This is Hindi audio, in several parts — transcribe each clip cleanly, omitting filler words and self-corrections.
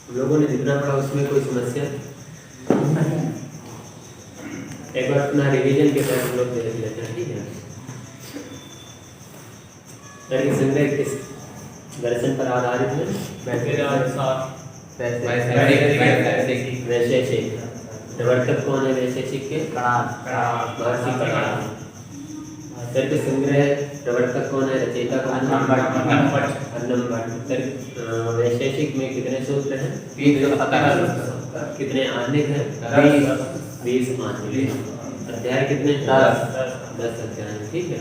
हम लोगों ने जितना पढ़ा उसमें कोई समस्या नहीं। एक बार अपना रिवीजन के तहत हम लोग देख लेते हैं, ठीक है। तर्क संग्रह किस दर्शन पर आधारित है? वैशेषिक। प्रवर्तक कौन है वैशेषिक के? महर्षि कणाद। तर्क संग्रह प्रवर्तक कौन है, रचयिता कौन है? अन्नम भट्ट। वैशेषिक में कितने सूत्र हैं? 20 कितने आनेक हैं? 20 आनेक। अध्याय कितने? 10 अध्याय, ठीक है।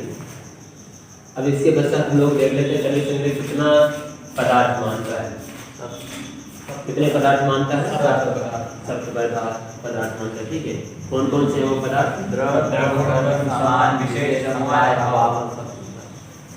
अब इसके पश्चात हम लोग देख लेते हैं तर्क संग्रह कितना पदार्थ मानता है। कितने पदार्थ मानता है? 7 पदार्थ मानता है, ठीक है। कौन कौन से वो पदार्थ?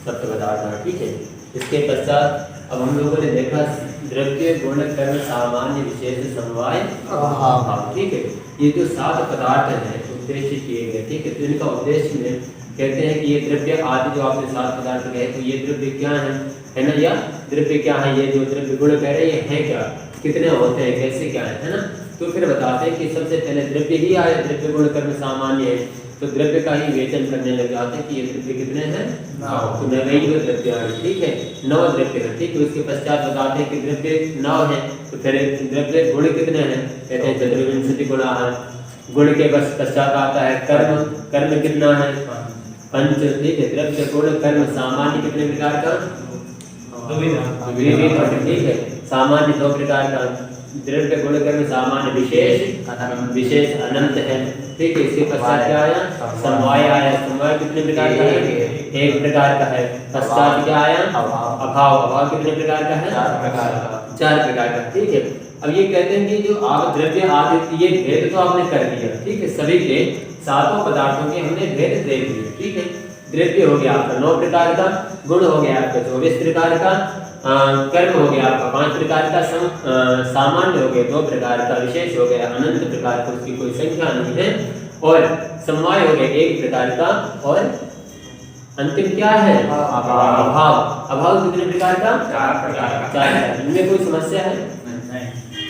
सप्त पदार्थ, ठीक है। इसके पश्चात अब हम लोगों ने देखा द्रव्य गुण कर्म सामान्य विशेष समवाय अभाव, ठीक है। ये जो 7 पदार्थ हैं उद्देश्य किए गए, ठीक है। तो इनका उद्देश्य में कहते हैं कि ये द्रव्य आदि जो आपने 7 पदार्थ कहे, तो ये द्रव्य क्या है ना, या द्रव्य क्या है, ये जो द्रव्य गुण कह रहे हैं है क्या, कितने होते हैं, कैसे क्या है ना। तो फिर बताते हैं कि सबसे पहले द्रव्य ही आए, द्रव्य गुण कर्म सामान्य है, तो द्रव्य का ही वेचन करने लग जाते हैं कि ये द्रव्य कितने हैं, 9। तो 9 द्रव्य है, ठीक है। 9 द्रव्य है, ठीक है। उसके पश्चात बताते हैं कि द्रव्य 9 है, तो फिर द्रव्य गुण कितने हैं, कहते हैं चतुर्विंशति गुण है। गुण के पश्चात आता है कर्म, कर्म कितना है, 5, ठीक है। द्रव्य गुण कर्म सामान्य कितने प्रकार का, ठीक है। सामान्य 2 प्रकार का, द्रव्य गुण कर्म सामान्य, विशेष अनंत है, ठीक है। इसके पश्चात क्या आया, समवाय आया। समवाय कितने प्रकार का है, 1 प्रकार का है। पश्चात क्या आया, अभाव। अभाव कितने प्रकार का है, 4 प्रकार का, ठीक है। अब ये कहते हैं कि जो आप द्रव्य आदि ये भेद तो आपने कर दिया, ठीक है। सभी के 7 पदार्थों के हमने भेद देख लिए, ठीक है। द्रव्य हो गया आपका 9 प्रकार का, गुण हो गया आपका 24 प्रकार का, कर्म हो गया आपका 5 प्रकार का, सामान्य हो गया 2 प्रकार का, विशेष हो गया अनंत प्रकार का, उसकी कोई संख्या नहीं है, और समवाय हो गया 1 प्रकार का, और अंतिम क्या है, अभाव। अभाव कितने प्रकार का, 4 प्रकार का। इनमें कोई समस्या है?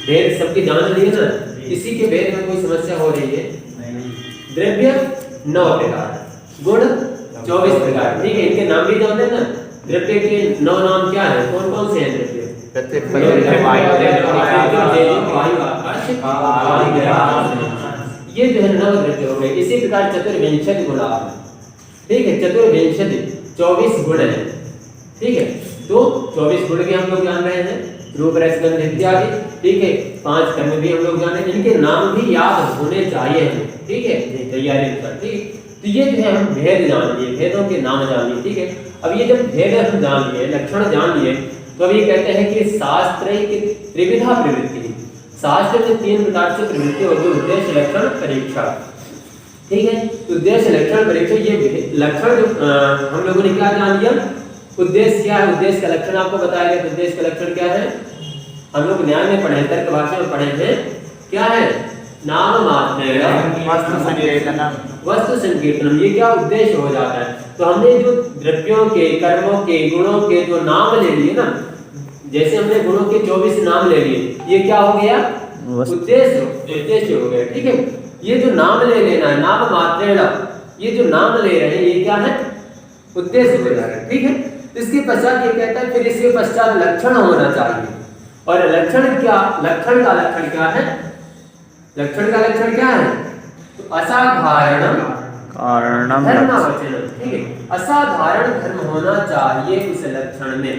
भेद सबकी जान लिए ना, किसी के भेद में कोई समस्या हो रही है? द्रव्य 9 प्रकार, गुण 24 प्रकार, ठीक है। इनके नाम भी जानते हैं ना, द्रव्य के 9 नाम क्या है, कौन कौन से हैं द्रव्य? ये जो है 9 द्रव्य हो गए। इसी प्रकार चतुर्विंशति गुण, ठीक है। चतुर्विंशति 24 गुण है, ठीक है। तो 24 गुण के हम लोग जान रहे हैं, रूप रस गंध इत्यादि, ठीक है। 5 कर्म भी हम लोग जाने, इनके नाम भी याद होने चाहिए, ठीक है, तैयारी पर, ठीक। तो ये जो है हम भेद जान लिए, भेदों के नाम जान लिए, ठीक है। अब ये जब भेद हम जान लिए, लक्षण जान लिए, तो अब ये कहते हैं कि शास्त्र की त्रिविधा प्रवृत्ति, शास्त्र में 3 प्रकार से प्रवृत्ति होती है, उद्देश्य लक्षण परीक्षा, ठीक है। उद्देश्य लक्षण परीक्षा, ये लक्षण जो हम लोगों ने क्या जान लिया, उद्देश्य क्या है, उद्देश्य का लक्षण आपको बताया गया। उद्देश्य का लक्षण क्या है, हम लोग न्याय में पढ़े, तर्क भाषा में पढ़े हैं, क्या है, नाम मात्रेण वस्तु संकीर्तनम। ये क्या उद्देश्य हो जाता है। तो हमने जो द्रव्यों के, कर्मों के, गुणों के जो नाम ले लिए ना, जैसे हमने गुणों के 24 नाम ले लिए, ये क्या हो गया, उद्देश्य हो गया, ठीक है। ये जो नाम ले लेना है, नाम मात्रेण, ये जो नाम ले रहे हैं, ये क्या है, उद्देश्य हो जा रहा है, ठीक है। इसके पश्चात ये कहता है फिर इसके पश्चात लक्षण होना चाहिए, और लक्षण क्या, लक्षण का लक्षण क्या है, लक्षण का लक्षण क्या है, तो असाधारण धर्मवचन, ठीक है। असाधारण धर्म होना चाहिए इस लक्षण में,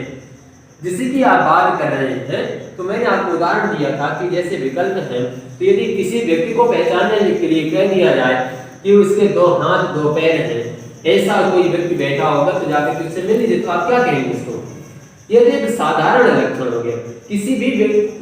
जिसकी की आप बात कर रहे हैं। तो मैंने आपको उदाहरण दिया था कि जैसे विकल्प है, तो यदि किसी व्यक्ति को पहचानने के लिए कह दिया जाए कि उसके 2 हाथ 2 पैर हैं, ऐसा कोई व्यक्ति बैठा होगा तो जाकर उससे मिल लीजिए, तो आप क्या कहेंगे इसको, ये एक साधारण लक्षण हो गया, किसी भी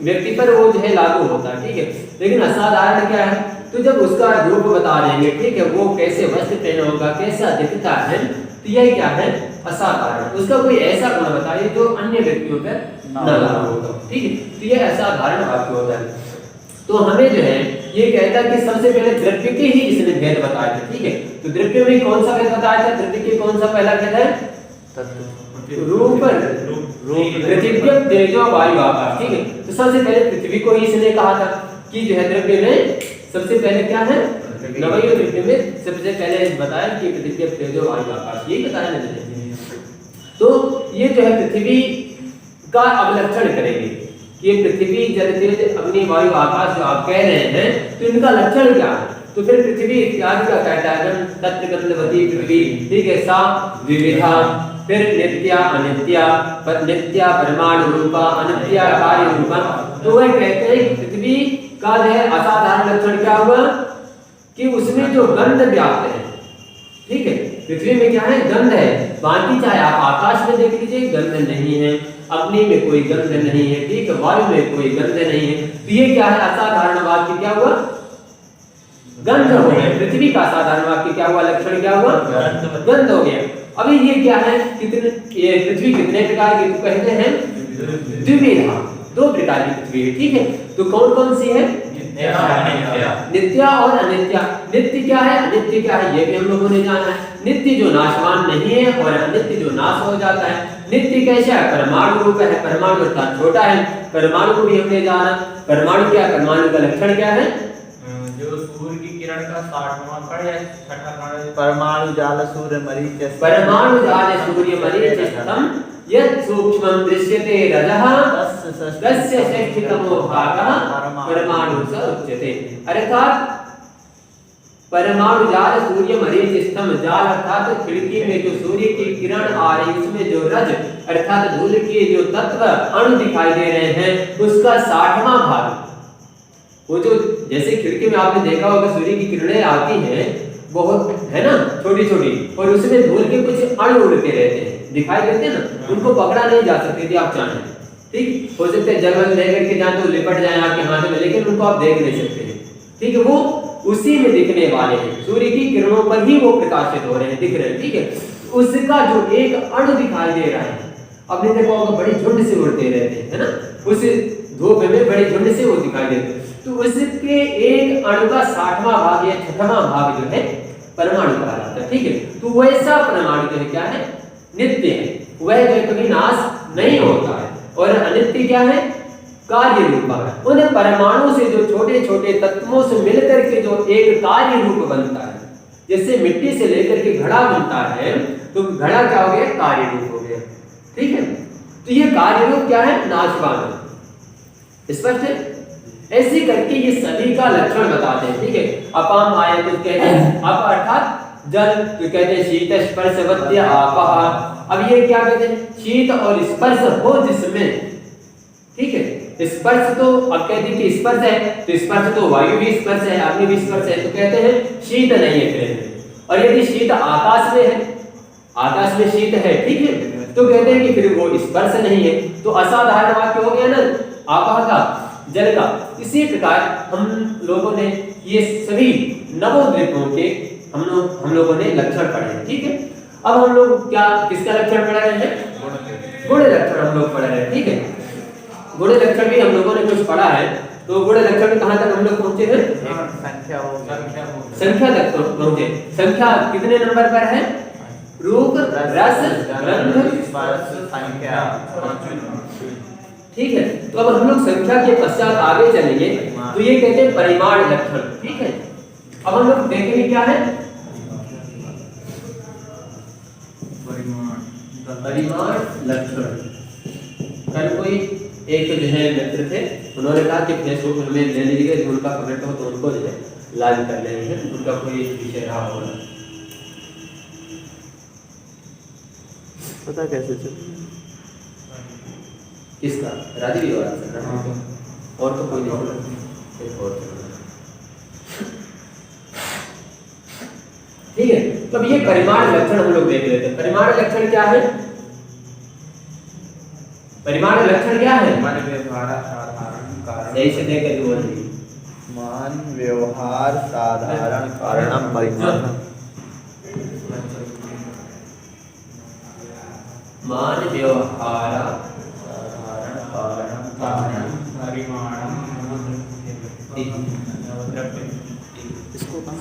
व्यक्ति पर वो जो है लागू होता है, ठीक है। लेकिन असाधारण क्या है, तो जब उसका रूप बता देंगे, ठीक है, वो कैसे वस्त्र पहना होगा, कैसा दिखता है, तो यह क्या है, असाधारण। उसका कोई ऐसा गुण बताइए जो अन्य व्यक्तियों पर न लागू होता, ठीक है। तो यह असाधारण वाक्य होता है। तो हमें जो है ये कहता है कि सबसे पहले द्रव्य के ही इसने भेद बताए थे, ठीक है। तो द्रव्य में कौन सा भेद बताया था, द्रव्य के कौन सा पहला भेद है, तत्व। रूप पृथ्वी तेजो वायु आकाश, ठीक है। तो सबसे पहले पृथ्वी को ही इसने कहा था कि जो है द्रव्य में सबसे पहले क्या है, नवैयो पृथ्वी में सबसे पहले बताया कि पृथ्वी तेजो वायु आकाश, यही बताया ना। तो ये जो है पृथ्वी का अवलक्षण करेंगे कि ये पृथ्वी जल तेज अग्नि वायु आकाश जो आप कह रहे हैं, तो इनका लक्षण क्या है। तो फिर पृथ्वी इत्यादि का कहता है तत्र गंधवती पृथ्वी, ठीक है, सा विविधा, फिर नित्या अनित्या, पर नित्या परमाणु रूपा, अनित्या कार्य रूपा। तो वह कहते हैं कि पृथ्वी का जो है असाधारण लक्षण क्या हुआ कि उसमें जो गंध व्याप्त है, ठीक है, पृथ्वी में क्या है, गंध है। बाकी चाहे आप आकाश में देख लीजिए गंध नहीं है, अग्नि में कोई गंध नहीं है, ठीक है, वायु में कोई गंध नहीं है। तो ये क्या है, असाधारण वाक्य क्या हुआ, गंध हो गया। पृथ्वी का असाधारण वाक्य क्या हुआ, लक्षण क्या हुआ, गंध हो गया। अभी ये क्या है, कितने, ये पृथ्वी कितने प्रकार की तो कहते हैं द्विविधा, दो प्रकार की पृथ्वी है, ठीक है। तो कौन कौन सी है, नित्या और अनित्या। नित्य क्या है, अनित्य क्या है, ये भी हम लोगों ने जाना है। नित्य जो नाशवान नहीं है और अनित्य जो नाश हो जाता है। नित्य कैसा है, परमाणु रूप है, परमाणु अर्थात छोटा है। परमाणु को भी हमने जाना, परमाणु क्या, परमाणु का लक्षण क्या है, जो सूर्य की किरण का 60वां कण है, 6ठा कण, परमाणु जाल सूर्य मरीच, परमाणु जाल सूर्य मरीचिस्तम यत् सूक्ष्मं दृश्यते रजः तस्य षष्ठतमो भागः परमाणु स उच्यते। अर्थात परमाणु जाल सूर्य मरीचिस्तम, जाल अर्थात खिड़की में जो सूर्य की किरण आ रही उसमें जो रज अर्थात धूल के जो तत्व अणु दिखाई दे रहे हैं उसका 60वां भाग, वो जो जैसे खिड़की में आपने देखा होगा सूर्य की किरणें आती हैं बहुत, है ना, छोटी छोटी, और उसमें धूल के कुछ अणु उड़ते रहते हैं, दिखाई देते हैं ना, उनको पकड़ा नहीं जा सकते यदि आप चाहें, ठीक, हो सकता है जंगल लेकर के जाए तो लिपट जाए आपके हाथ में, लेकिन उनको आप देख नहीं सकते हैं, ठीक है, वो उसी में दिखने वाले हैं, सूर्य की किरणों पर ही वो प्रकाशित हो रहे हैं, दिख रहे हैं, ठीक है। उसका जो एक अणु दिखाई दे रहा है, आपने देखा होगा बड़ी झुंड से उड़ते रहते हैं, है ना, उस धूप में बड़ी झुंड से वो दिखाई देते हैं। तो उसके एक अणु का 60वां भाग या 6वां भाग जो है परमाणु कहा जाता है, ठीक है। तो वैसा परमाणु जो है क्या है, नित्य है, वह जो कभी नाश नहीं होता है। और अनित्य क्या है, कार्य रूप है। उन परमाणु से जो छोटे छोटे तत्वों से मिलकर के जो एक कार्य रूप बनता है, जैसे मिट्टी से लेकर के घड़ा बनता है, तो घड़ा क्या हो गया, कार्य रूप हो गया, ठीक है। तो ये कार्य रूप क्या है, नाशवान है, स्पष्ट है। ऐसे करके ये सभी का लक्षण बताते हैं, ठीक है। अपाम आयत कहते हैं, अप अर्थात जल, तो कहते हैं शीत स्पर्शवत्य आपः। अब ये क्या कहते हैं, शीत और स्पर्श हो जिसमें, ठीक है, स्पर्श तो अब कहते हैं कि स्पर्श है, तो स्पर्श तो वायु भी स्पर्श है, अग्नि भी स्पर्श है, तो कहते हैं शीत नहीं है फिर। और यदि शीत आकाश में है, आकाश में शीत है, ठीक है, तो कहते हैं कि फिर वो स्पर्श नहीं है। तो असाधारण वाक्य हो गया ना आपः का, जल का। इसी प्रकार हम लोगों ने ये सभी नवोद्वीपों के हम लोगों ने लक्षण पढ़े हैं, ठीक है। अब हम लोग क्या किसका लक्षण पढ़ रहे हैं, गुण लक्षण हम लोग पढ़ रहे हैं, ठीक है। गुण लक्षण भी हम लोगों ने कुछ पढ़ा है। तो गुण लक्षण में कहां तक हम लोग पहुंचे हैं, संख्या तक पहुंचे। संख्या कितने नंबर पर है, रूप रस गंध स्पर्श संख्या, ठीक है। तो अब हम लोग संख्या के पश्चात आगे चलेंगे, तो ये कहते हैं परिमाण लक्षण, ठीक है। अब हम लोग देखेंगे क्या है, परिमाण लक्षण। कल कोई एक जो है मित्र थे, उन्होंने कहा कि फेसबुक में ले लीजिएगा, उनका कमेंट हो तो उनको जो है लाइव कर लेंगे, उनका कोई विषय रहा होगा, पता कैसे चले किसका, राजीव वाला, और तो कोई नहीं, एक और, ठीक है। तो अब ये परिमाण लक्षण हम लोग देख लेते हैं। परिमाण लक्षण क्या है, परिमाण लक्षण क्या है, मान व्यवहार साधारण कारण, यही से देख के बोलिए, मान व्यवहार साधारण कारणम परिमाण, मान व्यवहार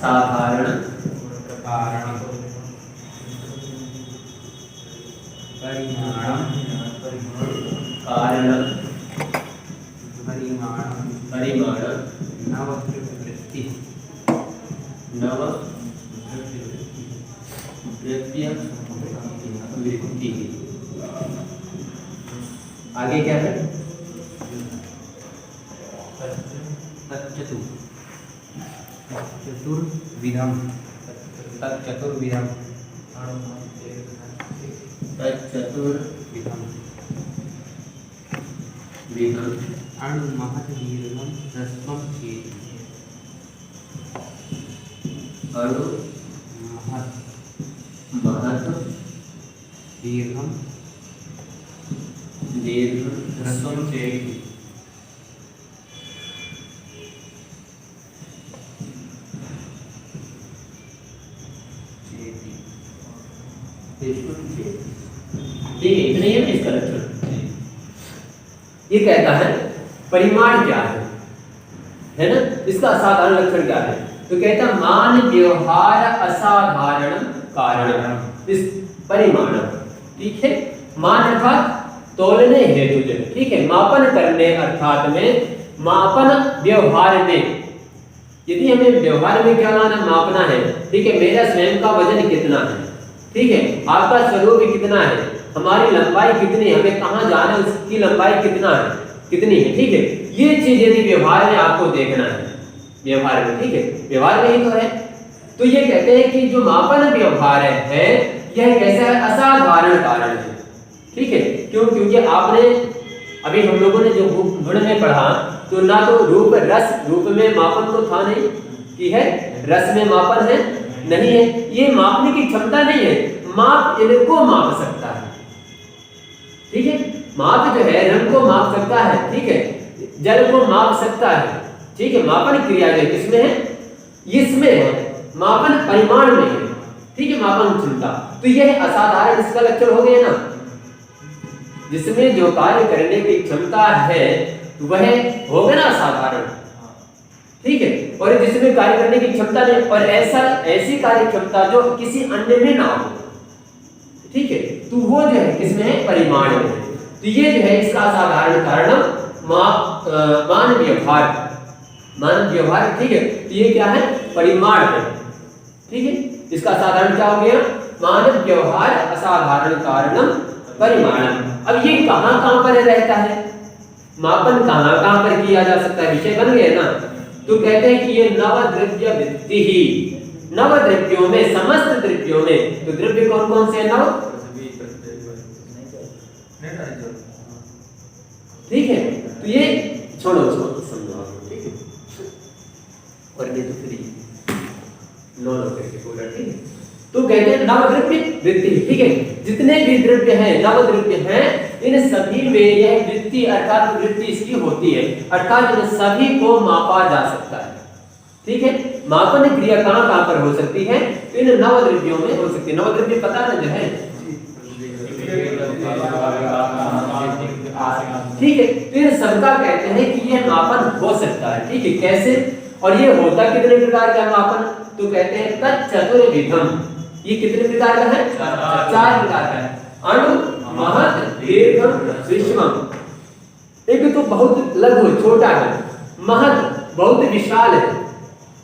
साधारण परिमाण नवद्रव्यवृत्ति नव द्रव्य वृत्ति। आगे क्या है? चतुर्विधम तच्चतुर्विधम तच्चतुर्विधम अणु महत् दीर्घम ह्रस्वम चेति। अणु महत् महत् दीर्घम ह्रस्वम चेति। ठीक है, इतने ही है इसका लक्षण। ये कहता है परिमाण क्या है ना? इसका असाधारण लक्षण क्या है? तो कहता मान व्यवहार असाधारण कारण इस परिमाण। ठीक है, मान अर्थात तोलने हेतु जो, ठीक है, मापन करने अर्थात में मापन व्यवहार में, यदि हमें व्यवहार में क्या मापना है, ठीक है, मेरा स्वयं का वजन कितना है, ठीक है, आपका स्वरूप कितना है, हमारी लंबाई कितनी है, हमें कहाँ जाना है, उसकी लंबाई कितना है, कितनी है, ठीक है, ये चीज यदि व्यवहार में आपको देखना है, व्यवहार में, ठीक है, व्यवहार में ही तो है, तो ये कहते हैं कि जो मापन व्यवहार है यह कैसा है? असाधारण कारण है। ठीक है, क्यों? क्योंकि आपने अभी हम लोगों ने जो गुण में पढ़ा, तो ना तो रूप रस, रूप में मापन तो था नहीं कि है, रस में मापन है नहीं है, ये मापने की क्षमता नहीं है, माप इनको माप सकता है। ठीक है, माप जो है रंग को माप सकता है, ठीक है, जल को माप सकता है, ठीक है, मापन क्रिया जो किसमें है? इसमें है, मापन परिमाण में है, ठीक है, मापन क्षमता। तो यह असाधारण इसका लक्षण हो गया ना, जिसमें जो कार्य करने की क्षमता है वह होगा ना असाधारण, ठीक है, और जिसमें कार्य करने की क्षमता नहीं, और ऐसी कार्य क्षमता जो किसी अन्य में ना हो, ठीक है, तो वो जो है किसमें है? परिमाण में। तो ये जो है इसका असाधारण कारण मान व्यवहार, ठीक है, तो ये क्या है? परिमाण है। ठीक है, इसका साधारण क्या हो गया? मानव व्यवहार असाधारण कारणम परिमाणम। अब ये कहां पर रहता है? मापन कहां पर किया जा सकता है? विषय बन गया ना। तो कहते हैं कि ये नवद्रव्य वृत्ति ही, नवद्रव्यों में, समस्त द्रव्यों में, तो द्रव्य कौन कौन से हैं? नव, ठीक है, तो ये छोड़ो समझो, ठीक है, और ये तो फ्री नो करके पूरा, ठीक है। तो कहते हैं नवद्रव्य वृत्ति, ठीक है, जितने भी द्रव्य हैं, नवद्रव्य हैं, इन सभी में यह वृत्ति अर्थात वृत्ति इसकी होती है, अर्थात इन सभी को मापा जा सकता है। ठीक है, मापन क्रिया कहां पर हो सकती है? तो इन नवद्रव्यों में हो सकती है। नवद्रव्य पता ना जो है, ठीक है, तो इन सबका कहते हैं कि यह मापन हो सकता है। ठीक है, कैसे? और ये होता कितने प्रकार का मापन? तो कहते हैं तच्चतुर्विधम। ये कितने प्रकार का है? 4 प्रकार का है। अणु, महत्, दीर्घम, सूक्ष्मम। एक तो बहुत लघु छोटा है, महत् बहुत विशाल है,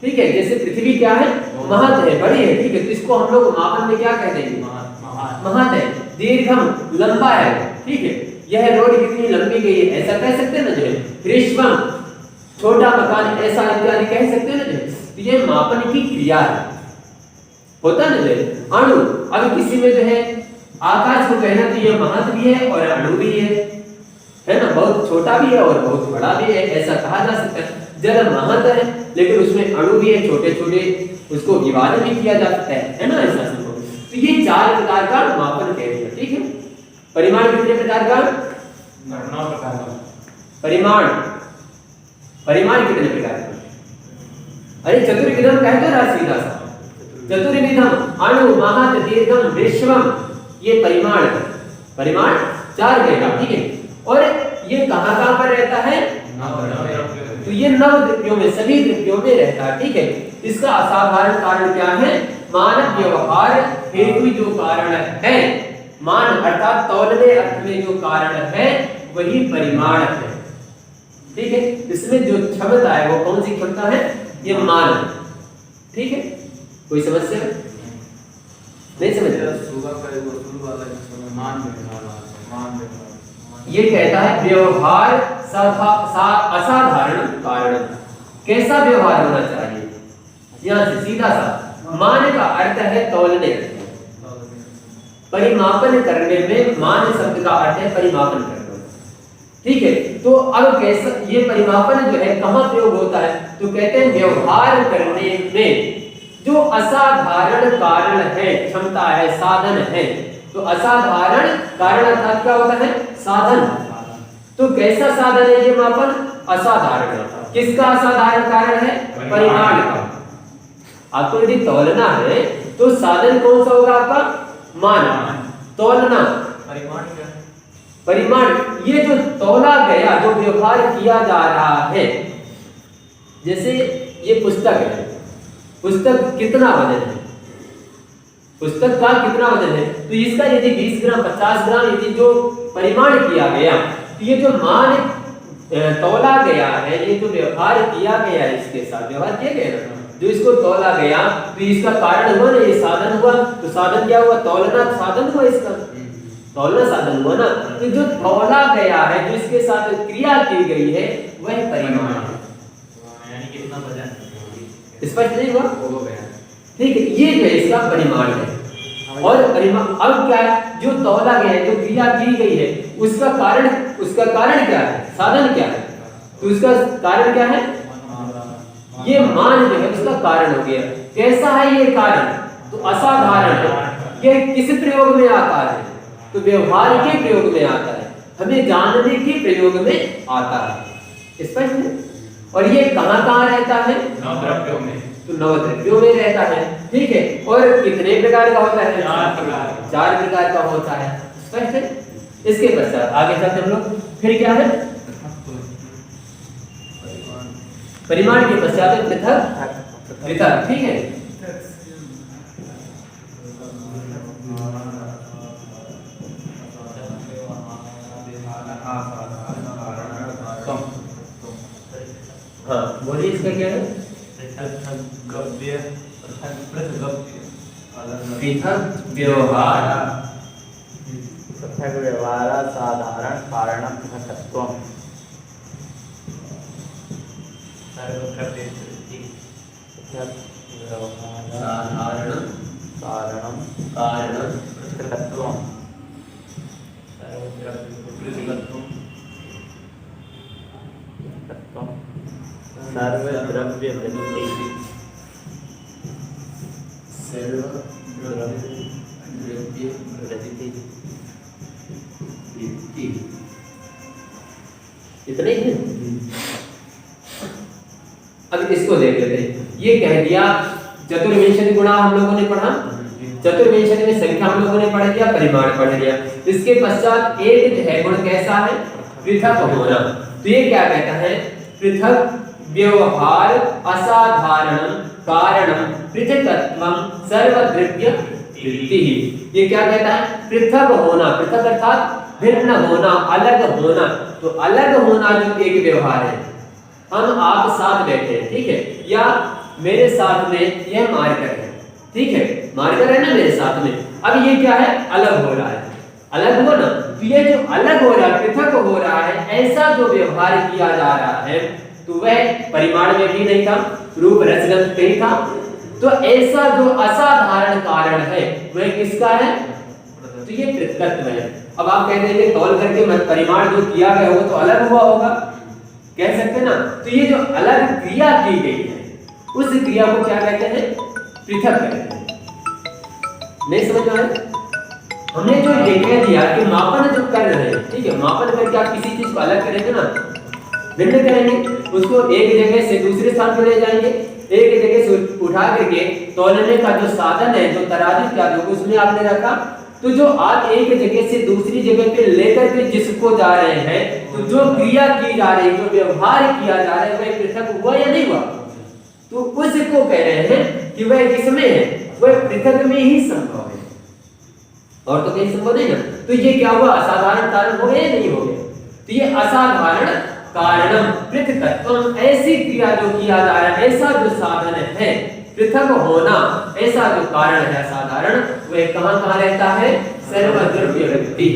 ठीक है, जैसे पृथ्वी क्या है? महत् है, बड़ी है, ठीक है, तो इसको हम लोग मापन में क्या कह देंगे? महत् है। दीर्घम लंबा है, ठीक है, यह रोड कितनी लंबी गई है, ऐसा कह सकते हैं ना जो है। ह्रस्वम छोटा मकान, ऐसा इत्यादि कह सकते हैं ना जो। तो ये मापन की क्रिया है, होता है ना जो। अणु, अब किसी में जो है आकाश को कहना तो ये महत् भी है और अणु भी है ना, बहुत छोटा भी है और बहुत बड़ा भी है, ऐसा कहा जा सकता है। जल महत् है लेकिन उसमें अणु भी है, छोटे छोटे, उसको विभाजन भी किया जा सकता है ना, ऐसा संभव। तो ये 4 प्रकार का मापन कह दिया। ठीक है, परिमाण कितने प्रकार का? 9 प्रकार का। परिमाण कितने प्रकार का? अरे चतुर्विधम कह दो राशिदा सा। चतुर्विधम अणु, महत्, दीर्घम, ह्रस्वम, ये परिमाण है। परिमाण 4 रहेगा, ठीक है, और ये कहां पर रहता है? तो ये नवद्रव्यों में, सभी द्रव्यों में रहता है। ठीक है, इसका असाधारण कारण क्या है? मानव व्यवहार हेतु जो कारण है, मान अर्थात तौलने अर्थ में जो कारण है वही परिमाण है। ठीक है। इसमें जो क्षमता है वो कौन सी क्षमता है? ये मान है, ठीक है। कोई समस्या नहीं समझ रहे? ये कहता है व्यवहार असाधारण कारण। कैसा व्यवहार होना चाहिए? यहाँ से सीधा सा मान का अर्थ है तौलने, परिमापन करने में मान शब्द का अर्थ है परिमापन करना, ठीक है। तो अब कैसा ये परिमापन जो है कहाँ प्रयोग होता है? तो कहते हैं व्यवहार करने में जो असाधारण कारण है, क्षमता है, साधन है। तो असाधारण कारण अर्थात क्या होता है? साधन। तो कैसा साधन है ये मापन? असाधारण। किसका असाधारण कारण है? परिमाण का। आपको यदि तौलना है तो साधन कौन सा होगा आपका? मान। तौलना परिमाण, ये जो तौला गया, जो व्यवहार किया जा रहा है, जैसे ये पुस्तक है, पुस्तक कितना वजन है? पुस्तक का कितना वजन है? तो इसका यदि 20 ग्राम 50 ग्राम यदि जो परिमाण किया गया, तो ये जो मान तौला गया है, ये जो व्यवहार किया गया है, इसके साथ व्यवहार किया गया ना, जो इसको तौला गया, तो इसका कारण हुआ ना, ये साधन हुआ। तो साधन क्या हुआ? तौलना साधन हुआ, इसका तौलना साधन हुआ ना। तो जो तौला गया है, जो इसके साथ क्रिया की गई है, वह परिमाण है। यानी कितना वजन स्पष्ट नहीं हुआ? हो गया, ठीक है। ये जो है इसका परिमाण है। और परिमाण अब क्या है? जो तौला गया है, जो क्रिया की गई है, उसका कारण क्या है? साधन क्या है? तो उसका कारण क्या है? ये मान जो है उसका कारण हो गया। कैसा है ये कारण? तो असाधारण है। ये किस प्रयोग में आता है? तो व्यवहार के प्रयोग में आता है, हमें जानने के प्रयोग में आता है। स्पष्ट है? और ये कहाँ रहता है? नवद्रव्यों में। तो नवद्रव्यों में रहता है, ठीक है। और कितने प्रकार का होता है? 4 प्रकार का होता है। स्पष्ट है? इसके पश्चात आगे चलते हम लोग। फिर क्या है? परिमाण के पश्चात पृथक, ठीक है। हाँ बोलिए, इसका क्या है? पृथक व्यवहार साधारण कारणं पृथक्त्वम्। साधारण कारणं पृथक्त्वम्। सर्वद्रव्य वृत्ति, इतने ही। अब इसको देख लेते हैं। ये कह दिया चतुर्विंशति गुणा हम लोगों ने पढ़ा, चतुर्विंशति में संख्या हम लोगों ने पढ़ लिया, परिमाण पढ़ लिया। इसके पश्चात एक जो है गुण कैसा है? पृथक होना। तो ये क्या कहता है? पृथक व्यवहार असाधारणं कारणं पृथक्त्वं सर्वद्रव्य वृत्ति। ये क्या कहता है? पृथक होना, पृथक अर्थात भिन्न होना, अलग होना। तो अलग होना जो एक व्यवहार है, हम आप साथ बैठे हैं, ठीक है, या मेरे साथ में यह मार्कर है, ठीक है, मार्कर है ना मेरे साथ में। अब ये क्या है? अलग हो रहा है, अलग हो ना। तो ये जो अलग हो रहा है, पृथक हो रहा है, ऐसा जो व्यवहार किया जा रहा है, तो वह परिमाण में भी नहीं था, रूप रसगंध पे ही था। तो ऐसा जो असाधारण कारण है वह किसका है? तो ये पृथकत्व है। अब आप कहते हैं कि तौल करके परिमाण जो किया गया हो तो अलग हुआ होगा, कह सकते ना। तो ये जो अलग क्रिया की गई है, उस क्रिया को क्या कहते हैं? पृथक कहते हैं। नहीं समझ में आया? हमने जो ये कह दिया कि मापन जो कर रहे हैं, ठीक है, मापन करके आप किसी चीज को अलग करेंगे ना, भिन्न करेंगे, उसको एक जगह से दूसरे स्थान पर ले जाएंगे, एक जगह से उठा करके तौलने का जो साधन है, जो तराजू क्या जो उसमें आपने रखा, तो जो आप एक जगह से दूसरी जगह पे लेकर के जिसको जा रहे हैं, तो जो क्रिया की जा रही है, जो व्यवहार किया जा रहा है, वह पृथक हुआ या नहीं हुआ? तो उसको कह रहे हैं कि वह किसमें है? वह पृथक में ही संभव है, और तो कहीं संभव नहीं ना। तो ये क्या हुआ? असाधारण कारण हो गया या नहीं हो गया? तो ये असाधारण कारणम पृथकत्वम, ऐसी क्रिया जो किया जा रहा है, ऐसा जो साधन है पृथक होना, ऐसा जो कारण है साधारण, वह कहाँ कहाँ रहता है? सर्वद्रव्य वृत्ति,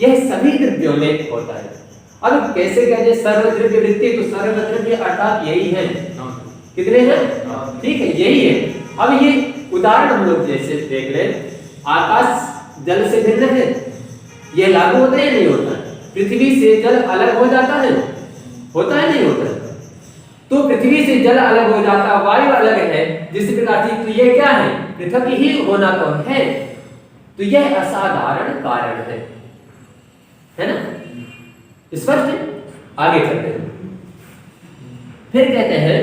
यह सभी द्रव्यों में होता है। अब कैसे कहते हैं सर्वद्रव्य वृत्ति? तो सर्वद्रव्य अर्थात यही है, कितने हैं? ठीक है, यही है। अब ये उदाहरण हम लोग जैसे देख ले, आकाश जल से भिन्न है, ये लागू होता है नहीं होता है? पृथ्वी से जल अलग हो जाता है, होता है नहीं होता है? तो पृथ्वी से जल अलग हो जाता, वायु अलग है, जिस प्रकार से, तो ये क्या है? पृथक ही होना तो है, तो यह असाधारण कारण है ना? स्पष्ट है? आगे चलते हैं। फिर कहते हैं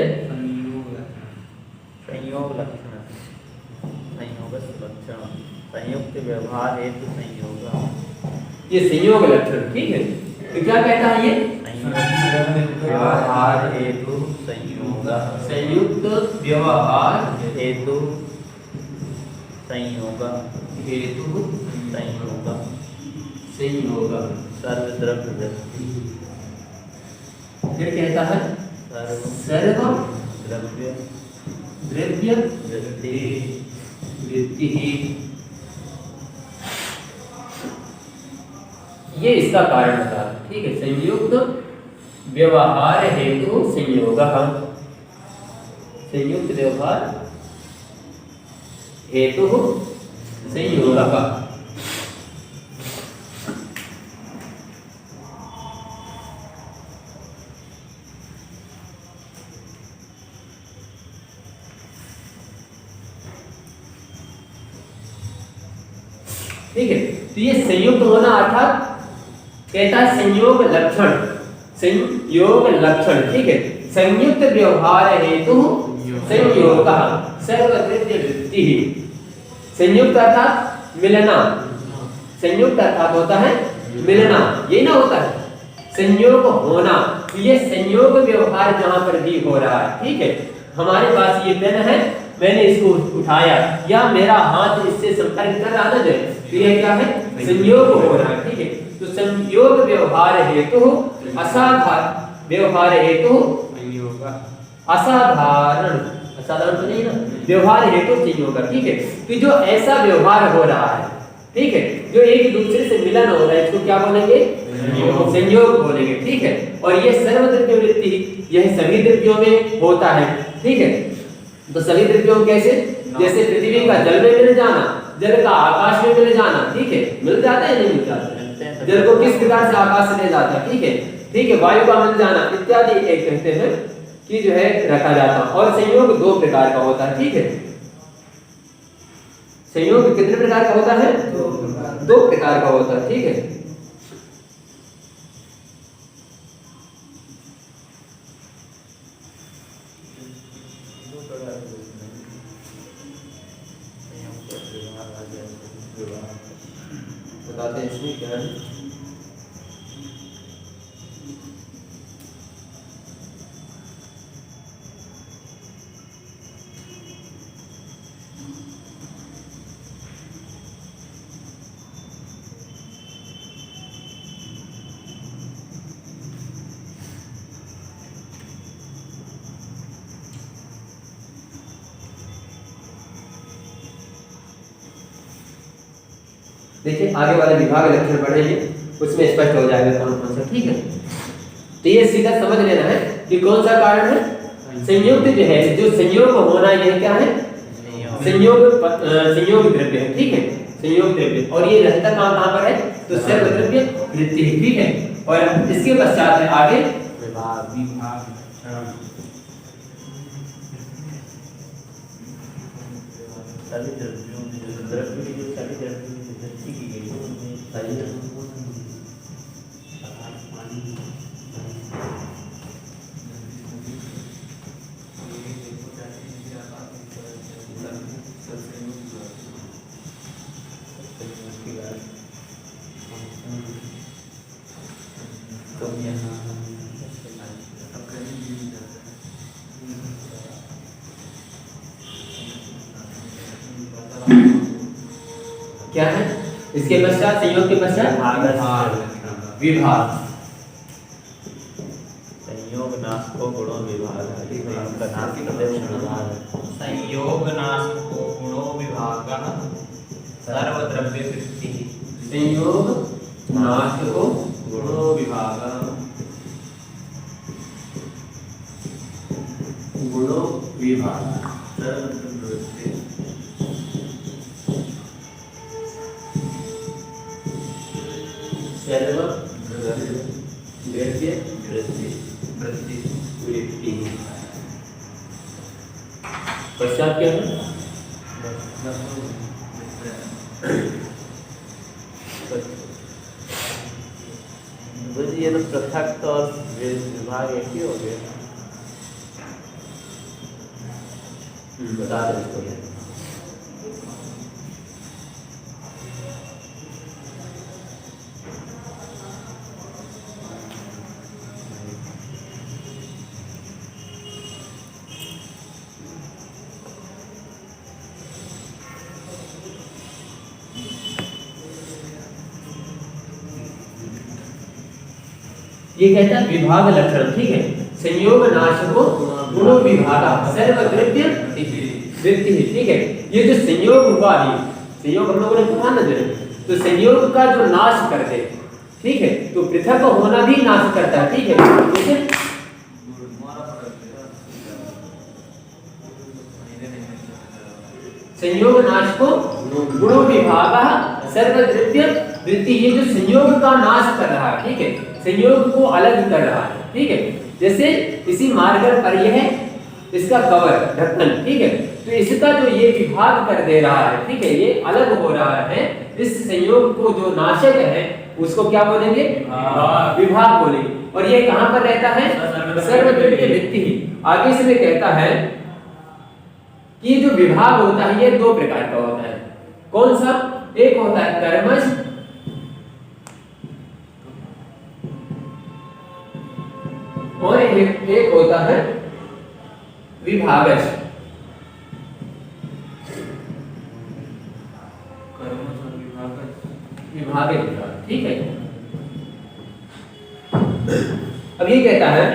संयोग लक्षण, संयोग लक्षण, संयुक्त व्यवहार हेतु संयोग, ये संयोग लक्षण, ठीक है। तो क्या कहता है ये? संयुक्त व्यवहार हेतु संयोग, संयुक्त व्यवहार हेतु संयोग, हेतु संयोग, संयोग, सर्वद्रव्य वृत्ति, फिर कहता है सर्व द्रव्य द्रव्य वृत्ति, वृत्ति, ये इसका कारण था, ठीक है। संयुक्त व्यवहार हेतु संयोग, संयुक्त व्यवहार हेतु संयोग। ठीक है, तो ये संयुक्त होना अर्थात कहता है संयोग लक्षण, संयोग लक्षण, ठीक है। संयुक्त व्यवहार हेतु संयोग, सर्वद्रव्य वृत्ति, संयुक्त अर्थात मिलना, संयुक्त अर्थात होता है मिलना, यही ना होता है संयोग होना। तो ये संयोग व्यवहार जहां पर भी हो रहा है, ठीक है। हमारे पास ये पेन है, मैंने इसको उठाया या मेरा हाथ इससे संपर्क कर रहा था, तो यह क्या है? संयोग हो रहा है, ठीक है। तो संयोग व्यवहार हेतु असाधारण, व्यवहार हेतु असाधारण, असाधारण तो नहीं ना, व्यवहार हेतु संयोग, ठीक है। तो जो ऐसा व्यवहार हो रहा है, ठीक है, जो एक दूसरे से मिलन हो रहा है, इसको क्या बोलेंगे? संयोग बोलेंगे, ठीक है। और ये सर्वद्रव्य वृत्ति, यह सभी द्रव्यों में होता है, ठीक है। तो सभी द्रव्यों कैसे? जैसे पृथ्वी का जल में मिल जाना, जल का आकाश में मिल जाना, ठीक है, मिल जाता है नहीं मिल जाता है? जल को किस प्रकार से आकाश से ले जाता है, ठीक है, ठीक है, वायु का मिल जाना इत्यादि एक कहते हैं कि जो है रखा जाता। और संयोग दो प्रकार का होता है, ठीक है। संयोग कितने प्रकार का होता है? दो प्रकार का होता है, ठीक है। बताते हैं इसमें क्या है। देखिए आगे वाले विभाग लक्षण पढ़ेंगे, उसमें स्पष्ट हो जाएगा कौन कौन सा, ठीक है। तो ये सीधा समझ लेना है कि कौन सा कारण है? संयुक्त जो है, जो संयोग होना, यह क्या है? संयोग, संयोग द्रव्य है, ठीक है, संयोग द्रव्य। और ये रहता कहाँ पर है? तो सर्वद्रव्य वृत्ति, ठीक है। और इसके पश्चात है आगे विभाग, सभी द्रव्यों में जो द्रव्य की, जो सभी द्रव्यों में वृद्धि की गई है, उनमें सही क्या है? इसके पश्चात संयोग के पश्चात विभाग, को गुणों विभाग का नाम विभाग संयोग नाशको गुणो विभागः सर्वद्रव्य वृत्ति। संयोग नाशको गुणो विभागः गुणो विभागः सर्व द्रव्य वृत्ति। वृत्ति। पश्चात क्या है? ये तो पृथक और विभाग एक ही हो गए। बता दें इसको क्या। ये कहता है विभाग लक्षण, ठीक है। संयोग नाशको गुणो विभागः सर्वद्रव्य वृत्ति, ठीक है। ये जो संयोग हुआ ही, संयोग हम लोगों ने कहा ना जरा, तो संयोग का जो नाश कर दे, ठीक है, तो पृथक होना भी नाश करता है, ठीक है। ठीक है, संयोग नाशको गुणो विभागः सर्वद्रव्य वृत्ति। ये जो संयोग का नाश कर रहा है, ठीक है, संयोग को अलग कर रहा है, ठीक है। जैसे इसी मार्कर पर यह है इसका कवर ढक्कन, ठीक है, तो इसका जो ये विभाग कर दे रहा है, ठीक है, ये अलग हो रहा है। इस संयोग को जो नाशक है उसको क्या बोलेंगे? विभाग बोलेंगे। और ये कहां पर रहता है? सर्वद्रव्य वृत्ति। आगे इसमें कहता है कि जो विभाग होता है ये दो प्रकार का होता है। कौन सा? एक होता है कर्मज और एक होता है विभागज। विभागज, ठीक है। अब ये कहता है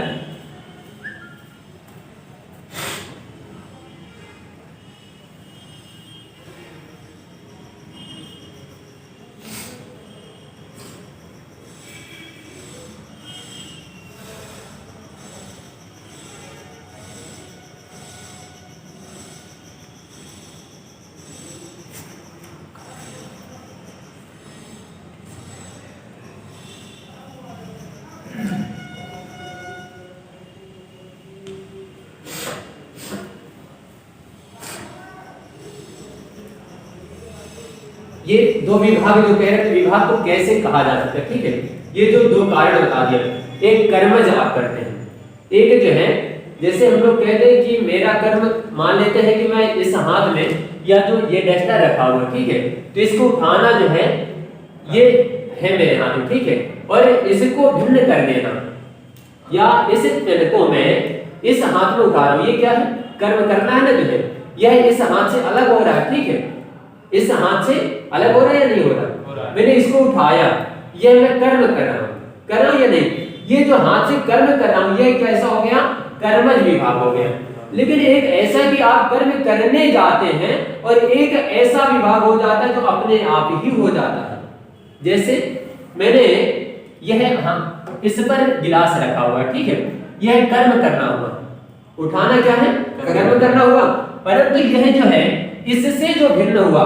ये दो विभाग जो कह रहे थे, विभाग को कैसे कहा जा सकता है, ठीक है। ये जो दो कारण बता दिया, एक कर्मज आप करते हैं, एक जो है जैसे हम लोग कहते हैं कि मेरा कर्म, मान लेते हैं कि मैं इस हाथ में या जो ये डस्टर रखा हुआ, ठीक है, तो इसको उठाना जो है ये है मेरे हाथ में, ठीक है, और इसको भिन्न कर देना या इस पेन को मैं इस हाथ में उठा रहा हूं, ये क्या है? कर्म करना है ना जो है, यह इस हाथ से अलग हो रहा है, ठीक है, इस हाथ से अलग हो रहा है या नहीं हो रहा? मैंने इसको उठाया, यह मैं कर्म कर रहा हूं या नहीं? ये जो हाथ से कर्म कर रहा हूं यह कैसा हो गया? कर्मज विभाग हो गया। लेकिन एक ऐसा कि आप कर्म करने जाते हैं और एक ऐसा विभाग हो जाता है जो अपने आप ही हो जाता है। जैसे मैंने यह इस पर गिलास रखा हुआ, ठीक है, यह कर्म करना हुआ, उठाना क्या है? कर्म करना हुआ। परंतु यह जो है इससे जो भिन्न हुआ,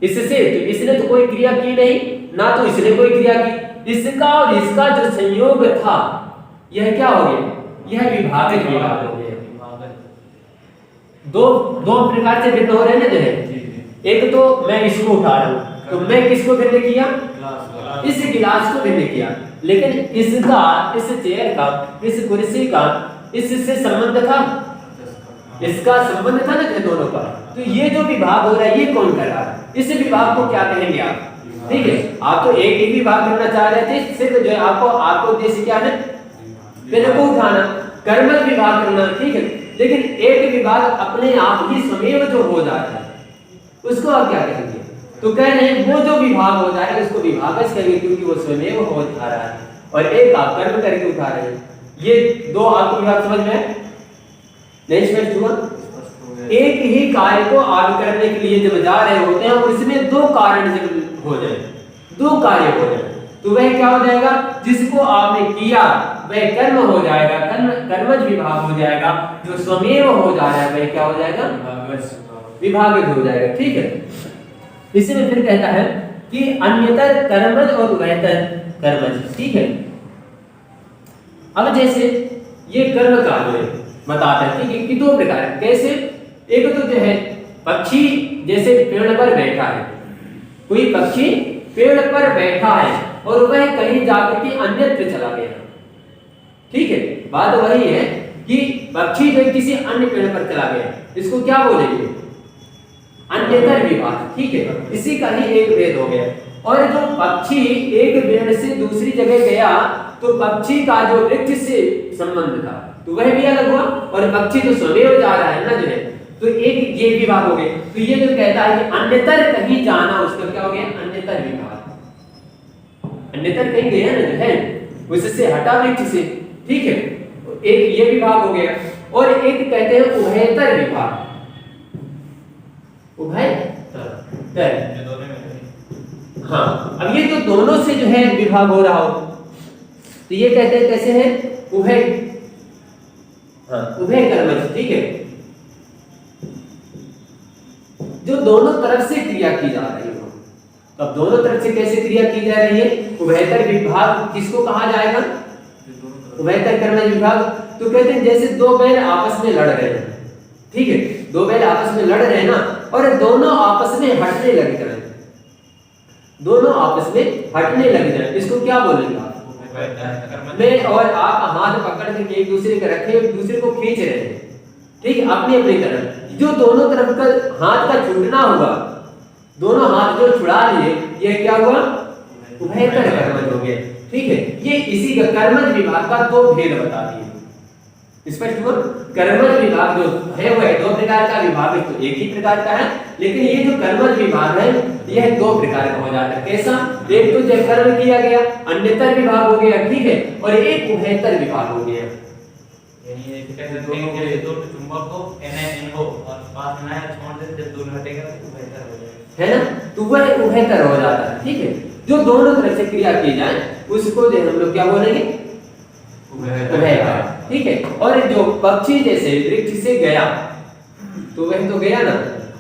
इससे तो इसने तो कोई क्रिया की नहीं, ना तो इसने कोई क्रिया की, इसका और इसका जो संयोग था यह क्या हो गया? यह विभागज विभाग हो गया। दो प्रकार से भिन्न हो रहे हैं ना जो है। एक तो मैं इसको उठा रहा हूं, तो मैं किसको भिन्न किया? इस गिलास को भिन्न किया। लेकिन इसका, इस चेयर का, इस कुर्सी का इससे संबंध था, इसका संबंध था ना दोनों का। तो ये जो विभाग हो रहा है ये कौन कर रहा है? इस विभाग को क्या कहेंगे आप? ठीक है, आप तो एक ही विभाग करना चाह रहे थे, सिर्फ जो है आपको उद्देश्य क्या है? पेन को उठाना, कर्मज विभाग करना, ठीक है। लेकिन एक विभाग अपने आप ही स्वयं जो हो जाता है उसको आप क्या कहेंगे? तो कह रहे हैं वो जो विभाग हो जाएगा उसको विभागज कहेंगे, क्योंकि वो स्वयं हो जा रहा है, और एक आप कर्म करके उठा रहे हैं। ये दो आपको विभाग समझ में आए? नहीं स्पष्ट हुआ? एक ही कार्य को आप करने के लिए जब जा रहे होते हैं और इसमें दो कारण जब हो जाए, दो कार्य हो जाए, तो वह क्या हो जाएगा? जिसको आपने किया वह कर्म हो जाएगा, कर्मज विभाग हो जाएगा। जो स्वमेव हो जा रहा है वह क्या हो जाएगा? विभागज हो जाएगा। ठीक है, इसमें फिर कहता है कि अन्यतर कर्मज और उभयतर कर्मज। ठीक है, अब जैसे ये कर्म कार्य बताते हैं, ठीक है, कि दो प्रकार है। कैसे? एक तो जो है पक्षी जैसे पेड़ पर बैठा है, कोई पक्षी पेड़ पर बैठा है और वह कहीं जाकर के अन्यत्र चला गया। ठीक है, बात वही है कि पक्षी जो किसी अन्य पेड़ पर चला गया, इसको क्या बोलेंगे? अन्यतर विभाग। ठीक है, इसी का ही एक भेद हो गया। और जो पक्षी एक पेड़ से दूसरी जगह गया तो पक्षी का जो वृक्ष से संबंध था तो वह भी अलग हुआ, और पक्षी तो स्वमेव जा रहा है ना जो है, तो एक ये विभाग हो गए। तो ये जो कहता है कि अन्यतर कहीं जाना, उसका क्या हो गया? अन्यतर विभाग। अन्यतर कहीं गया ना जो है, उससे हटा वृक्ष से। ठीक है, एक ये विभाग हो गया। और एक कहते हैं उभयतर विभाग। उभयतर, हाँ, अब ये तो दोनों से जो है विभाग हो रहा हो, तो ये कहते हैं कैसे है? उभय, हाँ, उभय कर्मज। ठीक है, जो दोनों तरफ से क्रिया की जा रही हो। तो अब दोनों तरफ से कैसे क्रिया की जा रही है? उभयतर विभाग किसको कहा जाएगा? उभयतर कर्मज विभाग। तो कहते हैं जैसे दो बैल आपस में लड़ रहे हैं, ठीक है, दो बैल आपस में लड़ रहे हैं ना, और दोनों आपस में हटने लग जाए, दोनों आपस में हटने लग जाए, इसको क्या बोलेंगे आप? में और आप हाथ पकड़ के एक दूसरे के रखे, एक दूसरे को खींच रहे हैं, ठीक है, अपनी अपनी तरफ। जो दोनों तरफ का हाथ का छूटना होगा, दोनों हाथ जो छुड़ा लिए, ये क्या हुआ? उभयतर कर्मज हो गया। ठीक है, ये इसी का कर्मज विभाग का दो भेद बता दिए। स्पष्ट हुआ? कर्मज विभाग जो है वह दो प्रकार का विभाग है, तो एक ही प्रकार का है, लेकिन ये जो कर्मज विभाग है यह दो प्रकार का हो जाता है। कैसा? एक तो जब कर्म किया गया अन्यतर विभाग हो गया, ठीक है, और एक उभयतर विभाग हो गया। यानी ये कैसे दो चुंबक को NO और पास में आया छोड़ दे, जब दोनों हटेगा तो उभयतर हो जाएगा, है ना? तो वह उभयतर हो जाता है। ठीक है, जो दोनों तरफ से क्रिया की जाए उसको जो हम लोग क्या बोलेंगे? उभयतर। ठीक है, और जो पक्षी जैसे वृक्ष से गया तो वह तो गया ना,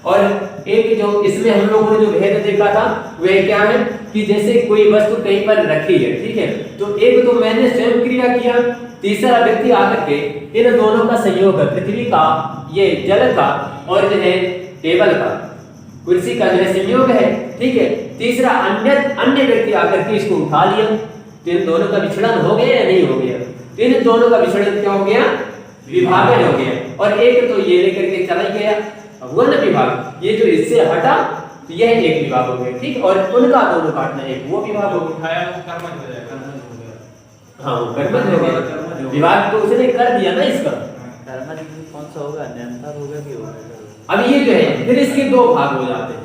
और एक जो इसमें हम लोगों ने जो भेद देखा था वह क्या है कि जैसे कोई वस्तु कहीं पर रखी है, ठीक है, तो एक तो मैंने स्वयं क्रिया किया, तीसरा व्यक्ति आकर के इन दोनों का संयोग है, पृथ्वी का, ये जल का, और जो है टेबल का, कुर्सी का जो है संयोग है। ठीक है, तीसरा अन्य व्यक्ति आकर के इसको उठा लिया, तो इन दोनों का विचलन हो गया या नहीं हो गया? तो इन दोनों का विचलन क्या हो गया? विभाजन हो गया। और एक तो ये लेकर के चला गया, हुआ ना विभाग, ये जो इससे हटा तो यह एक विभाग हो गया। ठीक, और उनका दोनों काटना एक वो विभाग हो गया, उठाया वो कर्मज हो जाएगा, कर्मज हो गया। हाँ, वो कर्मज हो गया, विभाग तो उसने कर दिया ना इसका। कर्मज कौन सा होगा? निरंतर होगा कि होगा? अब ये जो है फिर इसके दो भाग हो जाते हैं,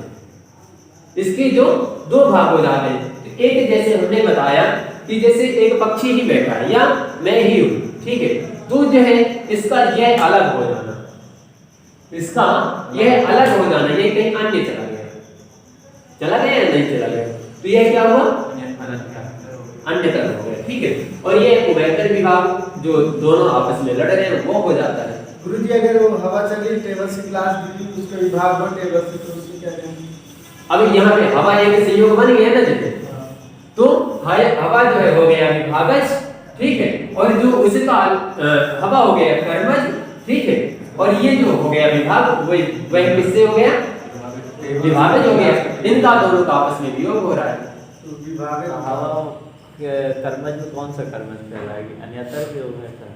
इसके जो दो भाग हो जाते हैं। तो एक जैसे हमने बताया कि जैसे एक पक्षी ही बैठा है या मैं ही हूँ, ठीक है, तो जो है इसका यह अलग हो जाना, इसका यह अलग हो जाना, ये कहीं अन्य चला गया या नहीं चला गया, तो यह क्या हुआ? अन्यतर हो गया। ठीक है, और ये उभयतर विभाग जो दोनों आपस में लड़ रहे हैं वो हो जाता है। गुरुजी अगर वो हवा चली टेबल से क्लास दी तो उसका विभाग हो टेबल से, तो उसमें क्या करेंगे? अब यहाँ पे हवा एक संयोग बन गया ना जैसे, तो हवा जो है हो गया विभागज, ठीक है, और जो उसका हवा हो गया कर्मज, ठीक है, और ये जो हो गया विभाग वह किससे हो गया? विभागज हो गया। इनका दोनों का आपस में वियोग हो रहा है। तो विभाग हवा कर्मज में कौन सा कर्मज कहलाएगी? अन्यतर के उभयतर?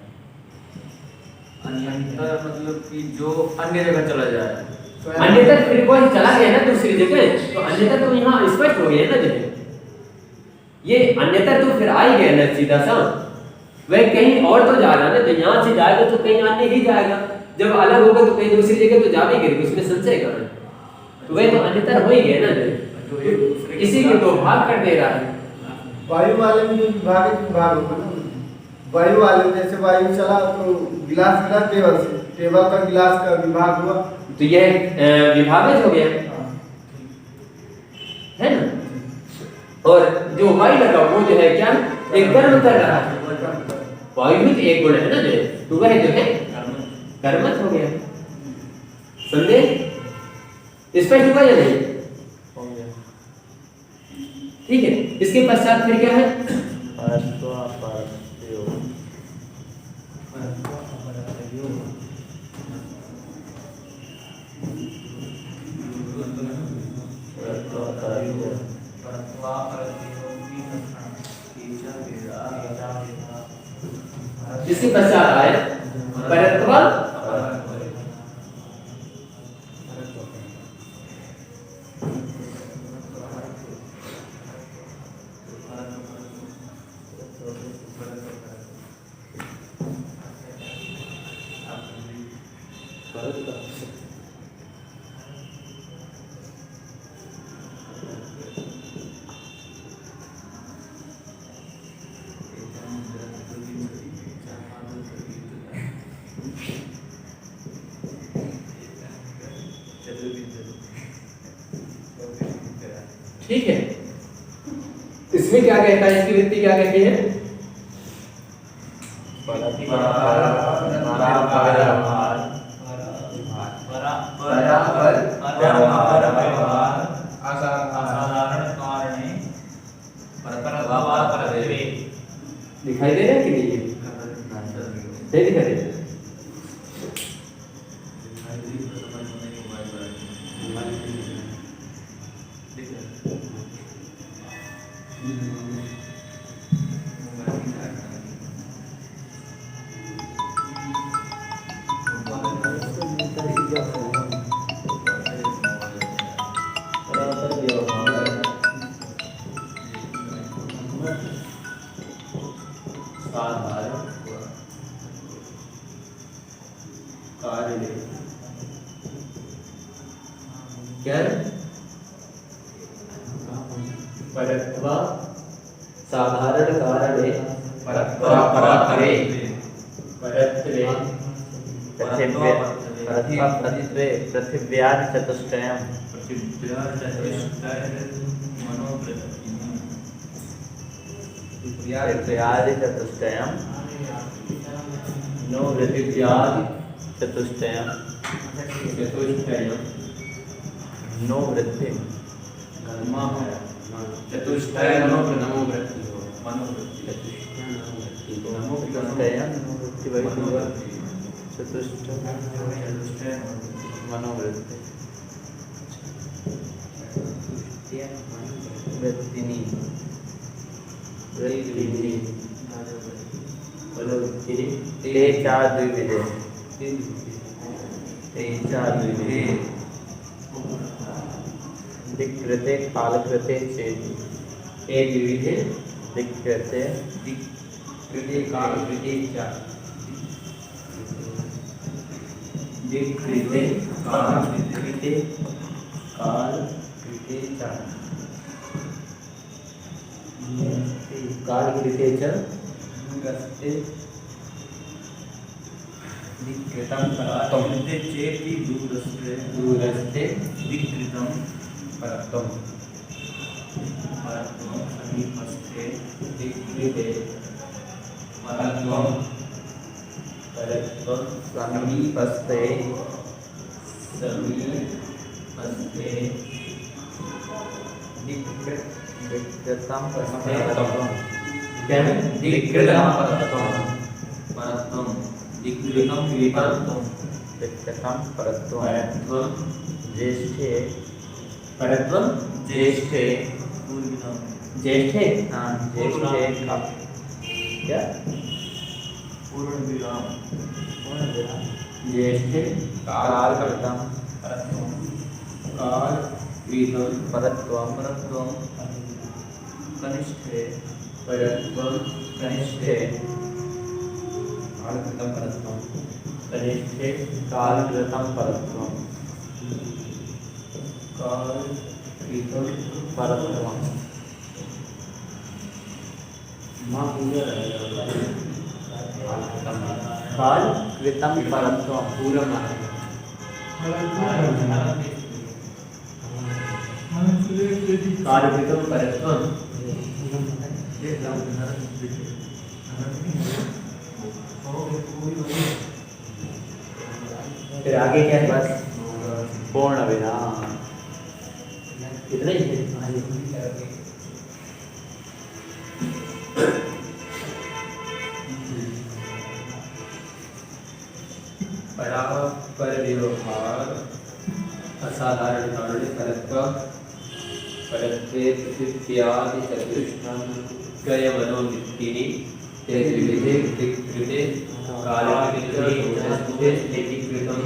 अन्यतर मतलब कि जो अन्य जगह चला जाए, अन्यतर फिर कोई चला गया ना दूसरी जगह, तो अन्यतर तो यहाँ स्पष्ट हो गया ना जगह, ये अन्यतर तो फिर आ ही गया ना सीधा सा, वह कहीं और तो जा रहा है ना, तो यहाँ से जाएगा तो कहीं अन्य ही जाएगा, जब अलग होगा तो कहीं दूसरी जगह तो जा भी गिरेगा, उसमें संशय करना, तो वह तो अन्यतर हो ही गया ना, इसी के दो भाग कर दे रहा है। वायु वाले में जो विभाग होगा ना, वायु वाले, जैसे वायु चला तो गिलास गिरा टेबल से, टेबल का गिलास का विभाग हुआ। तो यह विभाजन हो गया है ना। और जो वायु लगा वो जो है क्या, एक कर्म कर रहा है। वायु भी तो एक गुण है ना, जो तो वह जो है कर्मठ हो गया। संदेह स्पष्ट हुआ या नहीं? ठीक है, इसके पश्चात फिर क्या है? इसके पश्चात आए परत्व ठीक है। इसमें क्या कहता है, इसकी वृत्ति क्या कहती है? दिखाई दे रहा है कि नहीं? नहीं दिखाई दे रहा। परत्वा साधारण कारणे पृथिव्यादि चतुष्टयम् नो पृथिव्यादि चतुष्टयम् नो वृद्धि चतुष्टय नमो वृद्धि मनोवृत्ति ते चा द्विविधे दिक्कृते कालकृते चेति एक विविधे दिक्कृते कालकृते च दिक्कृते कालकृते च कालकृते च दिक्कृतं परत्वं चेति दूरस्थे दिक्कृतं परत्वं समीपस्थे दिक्कृते परत्वं समीपस्थे दिक्कृतं परत्वं क्या है? दिक्कृतं परत्वं दिक्कृतं परत्वं ज्येष्ठे परत्वं ज्येष्ठे ज्येष्ठे ज्येष्ठे क्या पूर्ण विराम ज्येष्ठे कालकृतं परत्वं कनिष्ठे कनिष्ठे कनिष्ठे कालकृतं परत्वं माँ पूजा रहेगा काल कृतम परत्वम पूरा माना काल कृतम परत्वम। फिर आगे क्या है? बस पूर्ण विराम। इतना ही है। पर व्यवहार असाधारण कारण परत्व परत्वे इत्यादि चतुष्टय मनोवृत्तिनि ते विविधे कृते कालकृते एकीकृतं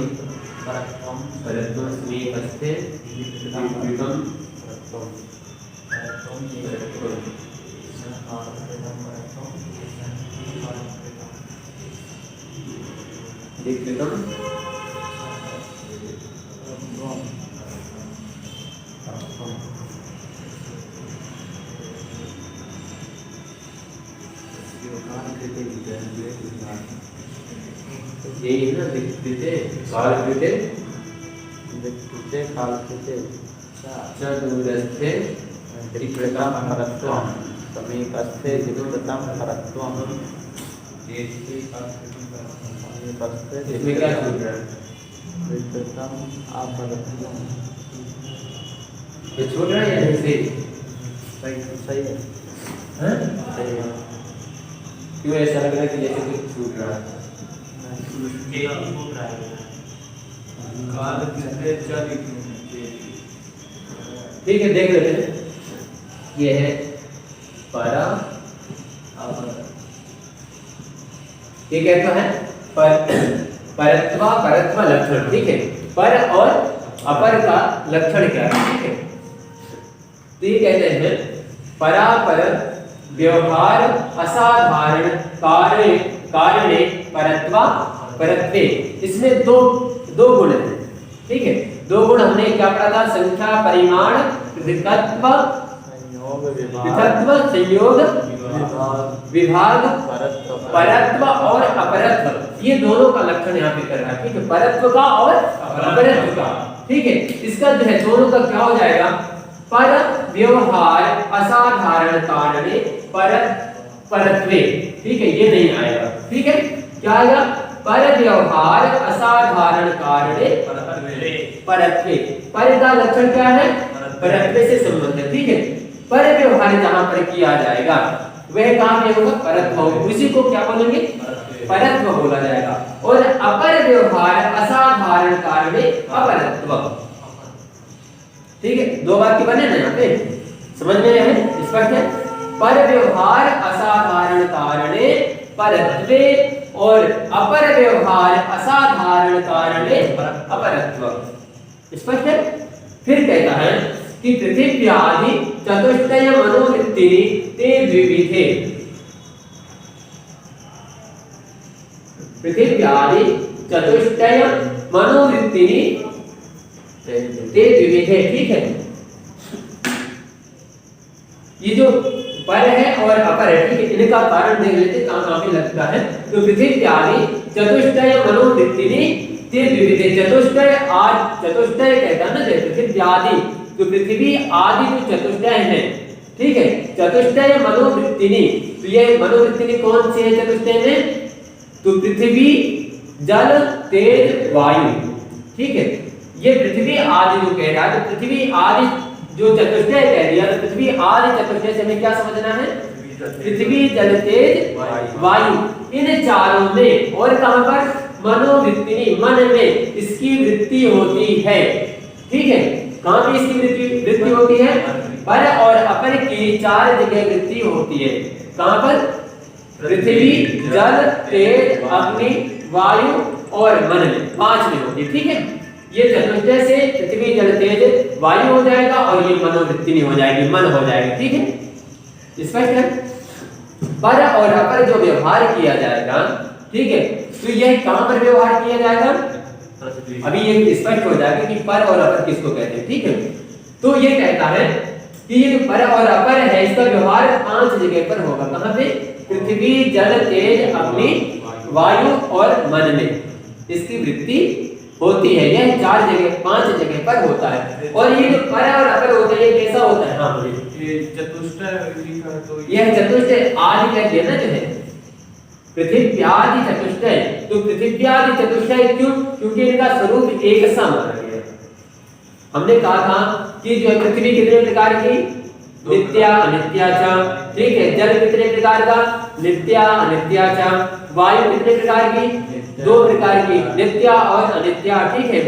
परत्वं समीपस्थे एकीकृतं एकीकृतं यही है ना विकृते कालकृते विकृते कालकृते चतुरस्थे विकृतं परत्वं समीपस्थे विकृतं परत्वं समीपस्थे इसमें क्या छूट रहा है? विकृतं अपरत्वं। ये छूट रहा है या नहीं? सही है। हाँ? सही है। क्यों ऐसा लग रहा है कि जैसे कुछ छूट रहा है? ठीक है, देख लेते हैं। ये है परा ये कहता है परत्वा परत्व लक्षण। ठीक है, पर और अपर का लक्षण क्या है? ठीक है, तो ये कहते हैं परापर व्यवहार असाधारण कारणे परत्वा परत्वे। इसमें दो गुण हैं। ठीक है, दो गुण हमने क्या पढ़ा था? संख्या, परिमाण, पृथक्त्व, संयोग, विभाग, परत्व और अपरत्व। ये दोनों का लक्षण यहाँ पे कर रहा है। ठीक है, परत्व का और अपरत्व का। ठीक है, इसका जो है दोनों का क्या हो जाएगा? पर व्यवहार असाधारण कारणे परत्वे। ठीक है, ये नहीं आएगा। ठीक है, क्या आएगा? पर व्यवहार असाधारण कारणे परत्वे। पर का लक्षण क्या है? परत्वे से संबंधित। ठीक है, पर व्यवहार जहां पर किया जाएगा वह कहां पे होगा? परत्व। उसी को क्या बोलेंगे? परत्व बोला जाएगा। और अपर व्यवहार असाधारण कारणे अपरत्व। ठीक है, दो वाक्य बने ना यहाँ पे, समझ में है? स्पष्ट है? पर व्यवहार असाधारण कारणे परत्वे और अपर व्यवहार असाधारण कारणे अपरत्व। स्पष्ट है? फिर कहता है कि पृथ्वी आदि चतुष्टय मनोवृत्तिनि ते द्विविधे। पृथ्वी आदि चतुष्टय मनोवृत्तिनि ते द्विविधे। ठीक है, ये जो पर है और अपर है, ठीक है, इनका कारण देख लेते कहां पे लगता है। तो पृथ्वी आदि चतुष्टय मनोवृत्तिनि ते द्विविधे। चतुष्टय कहता है ना, पृथ्वी आदि, तो पृथ्वी आदि जो चतुष्टय है, ठीक है, चतुष्टय मनोवृत्तिनि। तो ये मनोवृत्तिनि कौन सी है चतुष्टय में? तो पृथ्वी, जल, तेज, वायु। ठीक है, ये पृथ्वी आदि जो कह रहा है, तो पृथ्वी आदि जो चतुष्टय कह दिया, तो पृथ्वी आदि चतुष्टय से हमें क्या समझना है? पृथ्वी, जल, तेज, वायु। इन चारों में और कहां पर? मनोवृत्तिनि, मन में इसकी वृत्ति होती है। ठीक है, कहां पे इसकी वृत्ति होती है? पर और अपर की चार जगह वृत्ति होती है। कहां पर? पृथ्वी, जल, तेज, अग्नि, वायु और मन में, 5 में होती है। ठीक है, ये चतुष्टय से पृथ्वी, जल, तेज, वायु हो जाएगा और ये मनोवृत्ति हो जाएगी, मन हो जाएगी। ठीक है, स्पष्ट है? पर और अपर जो व्यवहार किया जाएगा, ठीक है, तो यह कहां पर व्यवहार किया जाएगा? अभी ये स्पष्ट हो जाएगा कि पर और अपर किसको कहते हैं। ठीक है, तो ये कहता है कि ये जो पर और अपर है, इसका व्यवहार 5 जगह पर होगा। कहां पे? पृथ्वी, जल, तेज, अग्नि, वायु और मन में इसकी वृत्ति होती है। यह 4 जगह 5 जगह पर होता है। और ये जो पर और अपर होता है ये कैसा होता है? हाँ बोलिए। ये चतुष्टय लिखा है तो यह चतुष्टय आदि का देना जो है पृथ्व्यादि चतुष्टय। तो पृथ्व्यादि चतुष्टय क्यों? क्योंकि इनका स्वरूप एक सा माना गया। हमने कहा था कि जो पृथ्वी कितने प्रकार की? नित्या अनित्या च, ठीक है। जल कितने प्रकार का? नित्या अनित्या च। वायु कितने प्रकार की? 2 प्रकार की, नित्या और अनित्या, ठीक है।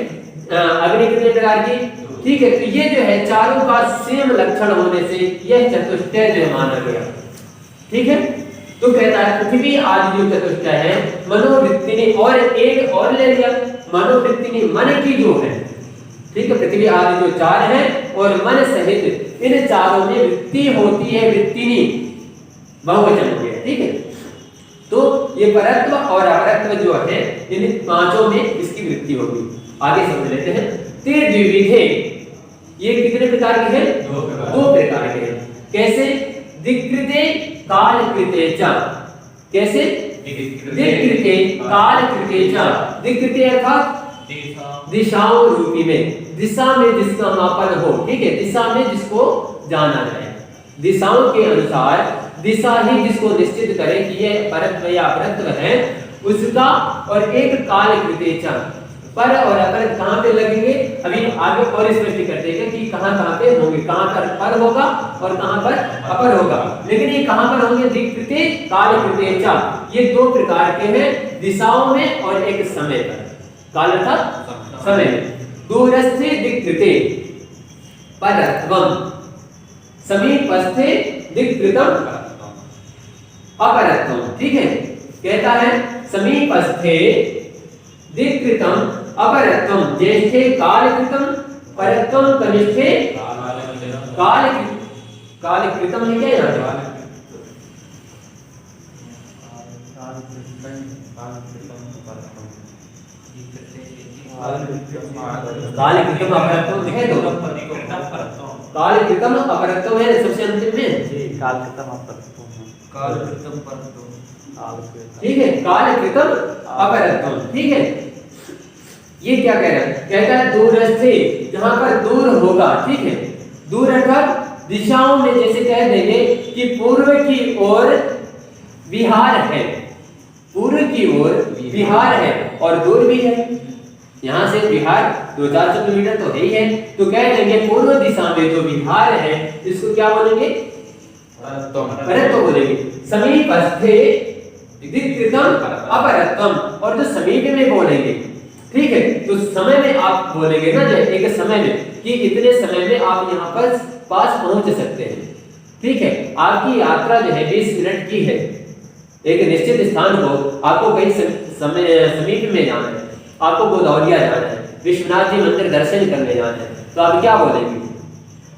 अग्नि कितने प्रकार की? ठीक है। तो ये जो है चारों का सेम लक्षण होने से यह चतुष्टय जो माना गया, ठीक है। तो कहता है पृथ्वी आदि जो चतुष्टय है मनोवृत्तिनी, और एक और ले लिया मनोवृत्तिनी, मन की जो है, ठीक है। पृथ्वी आदि जो 4 है और मन सहित इन चारों में वृत्ति होती है, वृत्तिनी बहुवचन हो गया, ठीक है। तो ये परत्व और अपरत्व जो है इन 5 में इसकी वृत्ति होगी। आगे समझ लेते हैं। ते द्विविधे, ये कितने प्रकार के हैं? 2 प्रकार के हैं। कैसे? दिक्कृते कालकृते च। कैसे? दिक्कृते कालकृते च। दिक्कृते अर्थात दिशाओं रूपी में, दिशा में जिसका मापन हो, ठीक है। दिशा में जिसको जाना जाए, दिशाओं के अनुसार दिशा ही जिसको निश्चित करे कि यह परत्व या अपरत्व है उसका। और एक कालकृते च, पर और अपर कहां पे लगेंगे? अभी आगे और स्पष्ट कर देंगे कि कहां पे होंगे, कहां पर होगा और कहां पर अपर होगा। लेकिन ये कहां पर होंगे? दिक्कृते कालकृते च, ये 2 प्रकार के हैं, दिशाओं में और एक समय पर। काल अर्थात समय में। दूरस्थे दिक्कृते परत्वम, समीपस्थे दिक्कृतम अपरत्वम, ठीक है। कहता है समीपस्थे दिक्कृतम अपरत्वम, ज्येष्ठे कालकृतम परत्वम, कनिष्ठे कालकृतम है क्या यहाँ? कालकृतम अपरत्वम दिखे तो कालकृतम अपरत्वम है सबसे अंतिम में। कालकृतम अपरत्वम, ठीक है। कालकृतम अपरत्वम, ठीक है। ये क्या कह रहा है? कहता है दूरस्थे, जहां पर दूर होगा, ठीक है। दूर अर्थात दिशाओं में, जैसे कह देंगे कि पूर्व की ओर विहार है, पूर्व की ओर विहार है और दूर भी है। यहाँ से विहार 2-4 किलोमीटर तो है ही है। तो कह देंगे पूर्व दिशा में जो विहार है इसको क्या बोलेंगे? परत्व बोलेंगे। समीपस्थे दिक्कृतम अपरत्वम, और जो समीप में बोलेंगे, ठीक है। तो समय में आप बोलेंगे ना, जैसे एक समय में कि इतने समय में आप यहाँ पर पास पहुंच सकते हैं, ठीक है। आपकी यात्रा जो है 20 मिनट की है, एक निश्चित स्थान को आपको कहीं समीप में जाना है, आपको गोदौलिया जाना है, विश्वनाथ जी मंदिर दर्शन करने जाना है, तो आप क्या बोलेंगे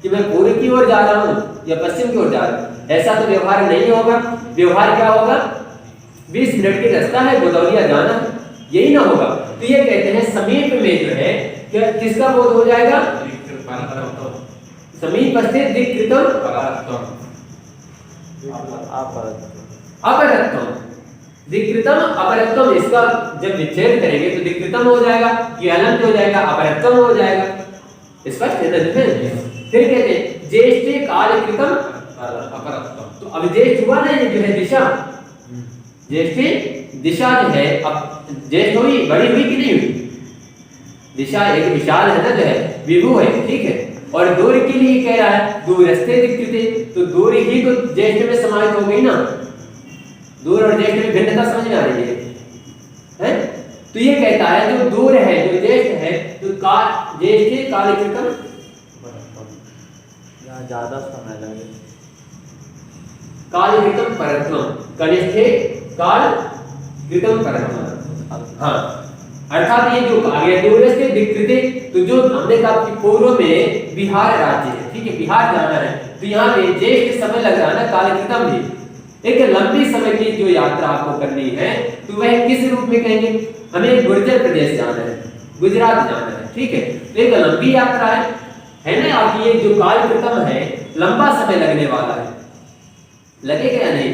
कि मैं पूर्व की ओर जा रहा हूँ या पश्चिम की ओर जा रहा हूँ? ऐसा तो व्यवहार नहीं होगा। व्यवहार क्या होगा? 20 मिनट की रास्ता है, गोदौलिया जाना है, यही ना होगा। तो ये कहते हैं समीप में जो है क्या किसका बोध हो जाएगा? समीपस्थे दिक्कृतम अपरत्वम, दिक्कृतम अपरत्वम, इसका जब विच्छेद करेंगे तो दिक्कृतम हो जाएगा, ये अलंत हो जाएगा, अपरत्वम हो जाएगा। स्पष्ट है ना? फिर कहते हैं ज्येष्ठे कालकृतम अपरत्वम। तो अब ज्येष्ठ हुआ ना, ये जो है दिशा, ज्येष्ठे दिशा जो है, अब ज्येष्ठ हुई, बड़ी हुई कि नहीं हुई? दिशा एक विशाल है ना, जो है विभु है, ठीक है। और दूर के लिए कह रहा है दूरस्थे दिक्कृते, तो दूर ही तो ज्येष्ठ में समाहित हो गई ना। दूर और ज्येष्ठ में भिन्नता समझ में आ रही है? तो ये कहता है जो दूर है, जो ज्येष्ठ है, तो ज्येष्ठे कालकृतम, यहाँ ज्यादा समय लगे, कालकृतम परत्वम, कनिष्ठे कालकृतम परत्वम। हाँ, अर्थात ये जो कहा गया दूरस्थे दिक्कृते, तो जो हमने कहा कि पूर्व में बिहार राज्य है, ठीक है, बिहार जाना है, तो यहाँ पे ज्येष्ठ समय लग रहा है ना, कालकृतम भी। एक लंबी समय की जो यात्रा आपको करनी है तो वह किस रूप में कहेंगे? हमें गुर्जर प्रदेश जाना है, गुजरात जाना है, ठीक है। तो एक लंबी यात्रा है ना आपकी, ये जो कालकृतम है लंबा समय लगने वाला है, लगेगा या नहीं?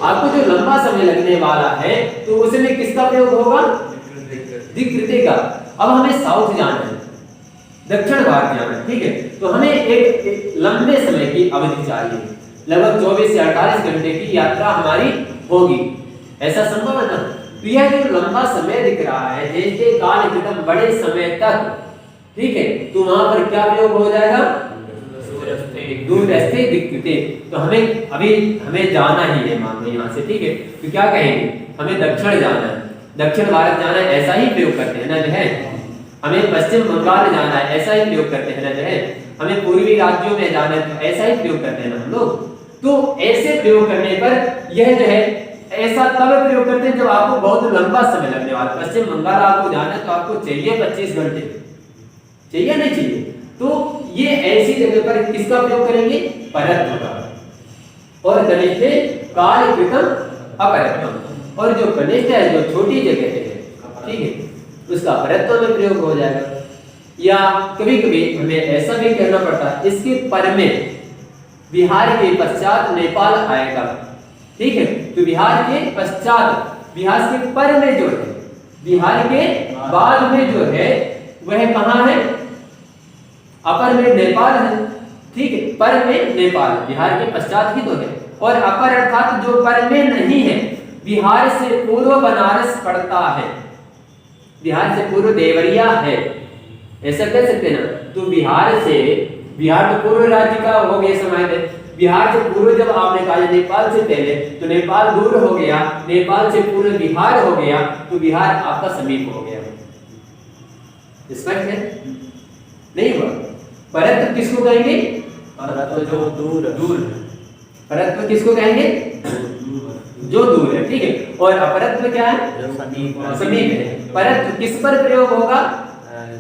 आपको जो लंबा समय लगने वाला है तो उसमें किसका प्रयोग होगा? दिक्कृते का। अब हमें साउथ जाना है, दक्षिण भारत जाना है, ठीक है, तो हमें एक लंबे समय की अवधि चाहिए, लगभग 24 से 48 घंटे की यात्रा हमारी होगी, ऐसा संभव है ना? तो यह जो लंबा समय दिख रहा है, जैसे काल कृतम बड़े समय तक, ठीक है, तो वहां पर क्या प्रयोग हो जाएगा? दूरस्थे दिक्कृते। तो हमें जाना ही है, मान लो यहाँ से, ठीक है, तो क्या कहेंगे? हमें दक्षिण जाना है, दक्षिण भारत जाना है, ऐसा ही प्रयोग करते हैं ना जो है। हमें पश्चिम बंगाल जाना है, ऐसा ही प्रयोग करते हैं ना जो है। हमें पूर्वी राज्यों में जाना है, तो ऐसा ही प्रयोग करते हैं ना हम लोग। तो ऐसे प्रयोग करने पर यह जो है ऐसा तब प्रयोग करते हैं जब आपको बहुत लंबा समय लगने वाला। पश्चिम बंगाल आपको जाना है तो आपको चाहिए 25 घंटे, चाहिए नहीं चाहिए? तो ये ऐसी जगह पर किसका प्रयोग करेंगे? परत्व का। और कनिष्ठ काल कृतम अपरत्वम, और जो कनिष्ठ है, जो छोटी जगह है, ठीक है, उसका परत्व में प्रयोग हो जाएगा। या कभी कभी हमें ऐसा भी कहना पड़ता है, इसके पर में बिहार के पश्चात नेपाल आएगा, ठीक है, तो बिहार के पश्चात, बिहार के पर में जो है, बिहार के बाद में जो है वह कहाँ है? अपर में नेपाल है, ठीक है, पर में नेपाल, बिहार के पश्चात ही तो है। और अपर अर्थात जो पर में नहीं है, बिहार से पूर्व बनारस पड़ता है, बिहार से पूर्व देवरिया है, ऐसा कह सकते हैं ना। तो बिहार तो पूर्व राज्य का हो गया समाहित, बिहार से पूर्व जब आपने कहा नेपाल से पहले, तो नेपाल दूर हो गया, नेपाल से पूर्व बिहार हो गया, तो बिहार आपका समीप हो गया। स्पष्ट है? नहीं हुआ? परत्व किसको कहेंगे? परत्व जो दूर परत्व किसको कहेंगे? जो दूर है, ठीक है। और अपरत्व क्या है? जो समीप है। परत्व किस पर प्रयोग होगा?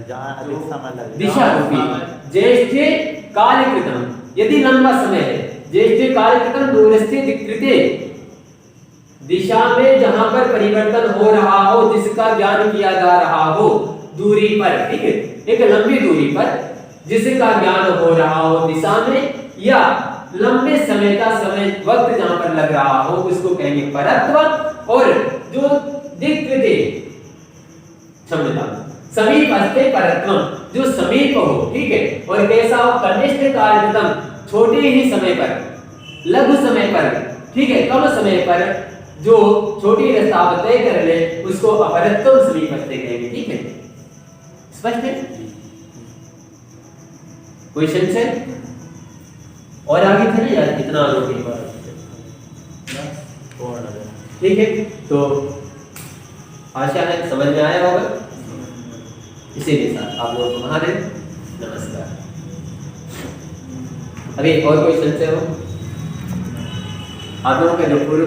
जहाँ अधिक समय लगे, दिशा रूपी। ज्येष्ठे कालकृतम, यदि लंबा समय है, ज्येष्ठे कालकृतम दूरस्थे दिक्कृते, दिशा में जहां पर परिवर्तन हो रहा हो, जिसका ज्ञान किया जा रहा हो, दूरी पर, ठीक है, एक लंबी दूरी पर जिसका ज्ञान हो रहा हो दिशा में, या लंबे समय का वक्त जहां पर लग रहा हो, उसको कहेंगे परत्व। और जो दिक्कृते, क्षमता, समीप अस्ते परत्वम, जो समीप हो, ठीक है, और कैसा हो? कनिष्ठ कालकृतम, छोटे ही समय पर, लघु समय पर, ठीक है, कम समय पर जो छोटी रास्ता तय कर ले, उसको अपरत्व समीप अस्ते कहेंगे, ठीक है। स्पष्ट है? कोई संशय? और आगे थे ना यार, कितना आगे बात, ठीक है। तो आशा है समझ में आया होगा। इसी के साथ आप लोगों को महादेव नमस्कार। अभी और कोई संशय हो? आप लोगों का जो पूर्व